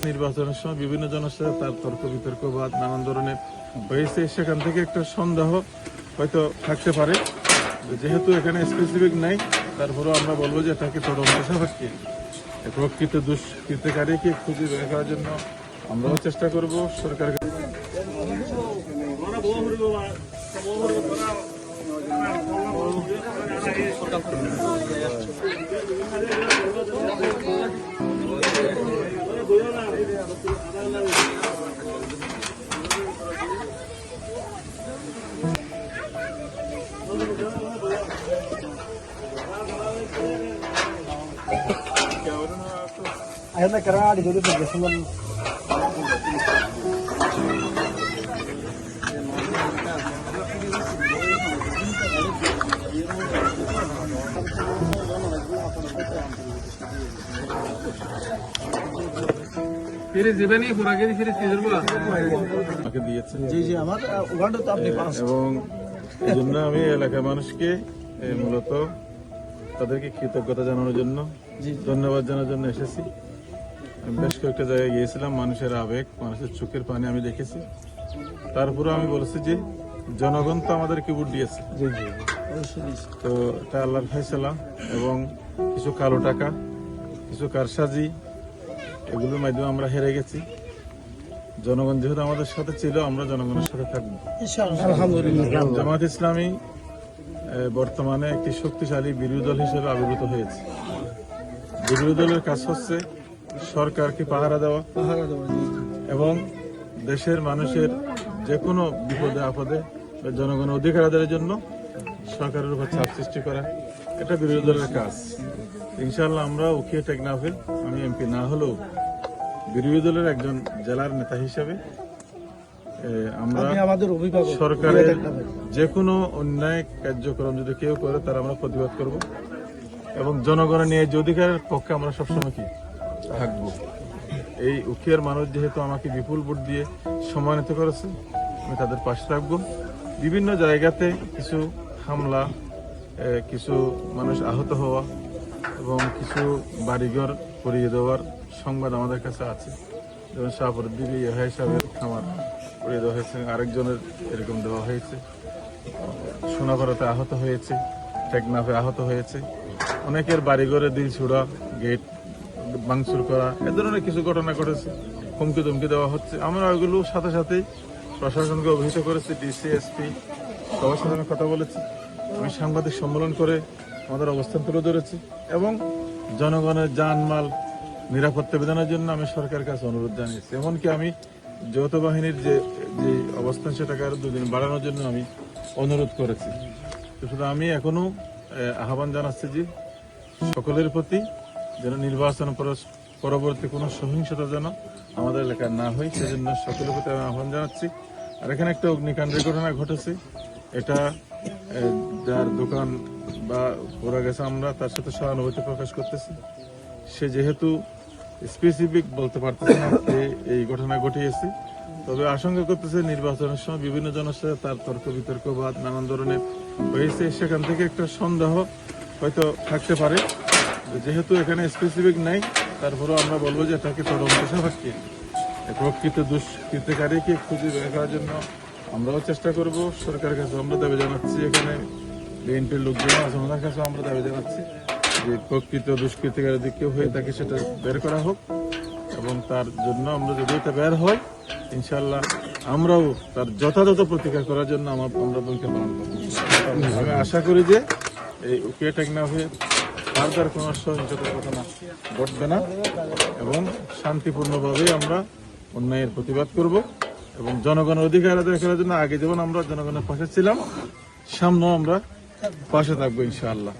নির্বাচনের সময় বিভিন্ন জনের সাথে তার তর্ক বিতর্ক বা নানান ধরনের হয়েছে, সেখান থেকে একটা সন্দেহ হয়তো থাকতে পারে। যেহেতু এখানে স্পেসিফিক নাই, তারপরেও আমরা বলবো যে এটাকে তদন্ত সাপেক্ষে প্রকৃত দুষ্কৃতকারীকে খুঁজে বের করার জন্য আমরাও চেষ্টা করব। সরকার Akhirnya karena di dulu berjalan फिर जीवनी पूरा के फिर तजुर्बा আমাকে দিয়েছেন। জি জি আমার ওখানে তো আপনি পাস এবং এই জন্য আমি এলাকার মানুষকে মূলত তাদেরকে কৃতজ্ঞতা জানানোর জন্য, ধন্যবাদ জানানোর জন্য এসেছি। আমি বেশ কয়েকটা জায়গায় গিয়েছিলাম, মানুষের আবেগ, মানুষের চোখের পানি আমি দেখেছি। তারপরে আমি বলেছি যে জনগণ তো আমাদেরকে ভোট দিয়েছে, তো এটা আল্লাহর ফয়সালা। এবং কিছু কালো টাকা, কিছু কারসাজি, এগুলোর মাধ্যমে আমরা হেরে গেছি। জনগণ যেহেতু আমাদের সাথে ছিল, আমরা জনগণের সাথে থাকবো। আলহামদুলিল্লাহ। জামাত ইসলামী বর্তমানে একটি শক্তিশালী বিরোধী দল হিসেবে আবির্ভূত হয়েছে। বিরোধী দলের কাজ হচ্ছে সরকারকে পাহারা দেওয়া এবং দেশের মানুষের যে কোনো বিপদে আপদে জনগণের অধিকার আদায়ের জন্য সরকারের উপর চাপ সৃষ্টি করা, এটা বিরোধী দলের কাজ। ইনশাআল্লাহ আমরা উখিয়া টেকনাফের, আমি এমপি না হলেও বিরোধী দলের একজন জেলার নেতা হিসেবে আমরা সরকারের যে কোনো অন্যায় কার্যক্রম যদি কেউ করে তার আমরা প্রতিবাদ করব এবং জনগণের নিয়ে যে অধিকারের পক্ষে আমরা সবসময় কি থাকবো। এই উখিয়ার মানুষ যেহেতু আমাকে বিপুল ভোট দিয়ে সম্মানিত করেছে, আমি তাদের পাশে থাকবো। বিভিন্ন জায়গাতে কিছু হামলা, কিছু মানুষ আহত হওয়া এবং কিছু বাড়িঘর পুড়িয়ে দেওয়ার সংবাদ আমাদের কাছে আছে। যেমন শাহপুরদ্দিবি ইয়াহিয়া সাহেবের খামার পুড়িয়ে দেওয়া হয়েছে, আরেকজনের এরকম দেওয়া হয়েছে, সোনাপাড়াতে আহত হয়েছে, টেকনাফে আহত হয়েছে, অনেকের বাড়িঘরে দিল ছুড়া, গেট ভাঙচুর করা, এ ধরনের কিছু ঘটনা ঘটেছে। হুমকি ধমকি দেওয়া হচ্ছে। আমরা ওইগুলো সাথে সাথেই প্রশাসনকে অভিহিত করেছি, ডিসি, এসপি সবার সাথে আমি কথা বলেছি। আমি সাংবাদিক সম্মেলন করে আমাদের অবস্থান তুলে ধরেছি এবং জনগণের জানমাল নিরাপত্তা বিধানের জন্য আমি সরকারের কাছে অনুরোধ জানিয়েছি। এমনকি আমি যৌথ বাহিনীর যে অবস্থান সেটাকে আরো 2 দিন বাড়ানোর জন্য আমি অনুরোধ করেছি। তো শুধু আমি এখনো আহ্বান জানাচ্ছি যে সকলের প্রতি যেন নির্বাচন পরবর্তী কোনো সহিংসতা যেন আমাদের এলাকায় না হয়, সেজন্য সকলের প্রতি আমি আহ্বান জানাচ্ছি। আর এখানে একটা অগ্নিকাণ্ডের ঘটনা ঘটেছে, এটা যার দোকান বা পোড়া গেছে, আমরা তার সাথে সহানুভূতি প্রকাশ করতেছি। সে যেহেতু স্পেসিফিক বলতে পারতেছে না যে এই ঘটনা ঘটিয়েছে, তবে আশঙ্কা করতেছে নির্বাচনের সময় বিভিন্ন জনের সাথে তার তর্ক বিতর্ক বা নানান ধরনের হয়েছে, সেখান থেকে একটা সন্দেহ হয়তো থাকতে পারে। যেহেতু এখানে স্পেসিফিক নাই, তারপরেও আমরা বলবো যে এটাকে তদন্ত সাপেক্ষে প্রকৃত দুষ্কৃতকারীকে খুঁজে বের করার জন্য আমরাও চেষ্টা করব। সরকারের কাছে আমরা দাবি জানাচ্ছি, এখানে বিএনপির লোকজন আছে, ওনার কাছে আমরা দাবি জানাচ্ছি যে প্রকৃত দুষ্কৃতকারী যদি কেউ হয়ে থাকে সেটা বের করা হোক এবং তার জন্য আমরা যদি এটা বের হয়, ইনশাল্লাহ আমরাও তার যথাযথ প্রতিকার করার জন্য আমরা ভূমিকা পালন করব। আমি আশা করি যে এই উখিয়া টেকনাফে ফার্দার কোনো সহিংসতার ঘটনা ঘটবে না এবং শান্তিপূর্ণভাবে আমরা অন্যায়ের প্রতিবাদ করব এবং জনগণের অধিকার আদায় করার জন্য আগে যেমন আমরা জনগণের পাশে ছিলাম, সামনেও আমরা পাশে থাকবো ইনশাআল্লাহ।